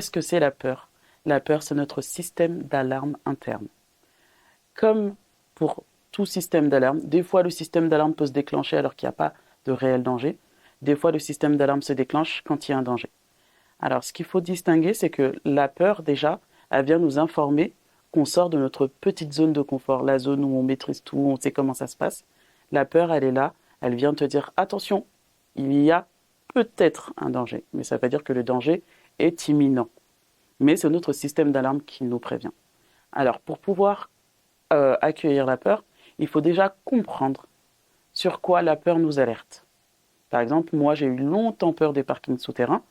Qu'est-ce que c'est la peur? La peur, c'est notre système d'alarme interne. Comme pour tout système d'alarme, des fois le système d'alarme peut se déclencher alors qu'il n'y a pas de réel danger. Des fois, le système d'alarme se déclenche quand il y a un danger. Alors, ce qu'il faut distinguer, c'est que la peur, déjà, elle vient nous informer qu'on sort de notre petite zone de confort, la zone où on maîtrise tout, on sait comment ça se passe. La peur, elle est là, elle vient te dire, attention, il y a peut-être un danger, mais ça ne veut pas dire que le danger est imminent. Mais c'est notre système d'alarme qui nous prévient. Alors, pour pouvoir accueillir la peur, il faut déjà comprendre sur quoi la peur nous alerte. Par exemple, moi, j'ai eu longtemps peur des parkings souterrains.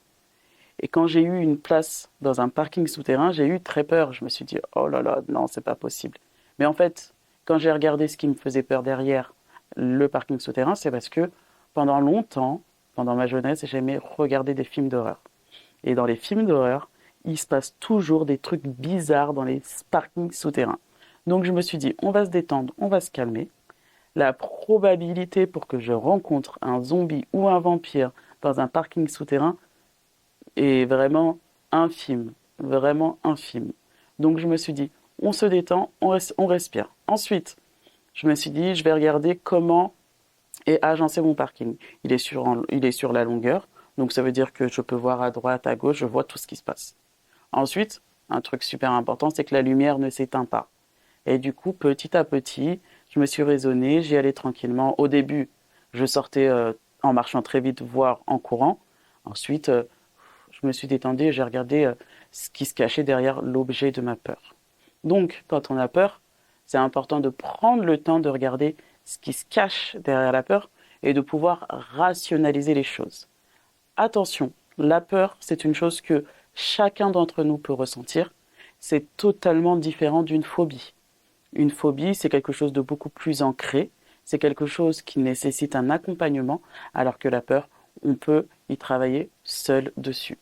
Et quand j'ai eu une place dans un parking souterrain, j'ai eu très peur. Je me suis dit, oh là là, non, c'est pas possible. Mais en fait, quand j'ai regardé ce qui me faisait peur derrière le parking souterrain, c'est parce que pendant longtemps, pendant ma jeunesse, j'aimais regarder des films d'horreur. Et dans les films d'horreur, il se passe toujours des trucs bizarres dans les parkings souterrains. Donc je me suis dit, on va se détendre, on va se calmer. La probabilité pour que je rencontre un zombie ou un vampire dans un parking souterrain est vraiment infime, vraiment infime. Donc je me suis dit, on se détend, on respire. Ensuite, je me suis dit, je vais regarder comment est agencé mon parking. Il est sur la longueur, donc ça veut dire que je peux voir à droite, à gauche, je vois tout ce qui se passe. Ensuite, un truc super important, c'est que la lumière ne s'éteint pas. Et du coup, petit à petit, je me suis raisonné, j'y allais tranquillement. Au début, je sortais en marchant très vite, voire en courant. Ensuite, je me suis détendu et j'ai regardé ce qui se cachait derrière l'objet de ma peur. Donc, quand on a peur, c'est important de prendre le temps de regarder ce qui se cache derrière la peur et de pouvoir rationaliser les choses. Attention, la peur, c'est une chose que chacun d'entre nous peut ressentir. C'est totalement différent d'une phobie. Une phobie, c'est quelque chose de beaucoup plus ancré, c'est quelque chose qui nécessite un accompagnement, alors que la peur, on peut y travailler seul dessus.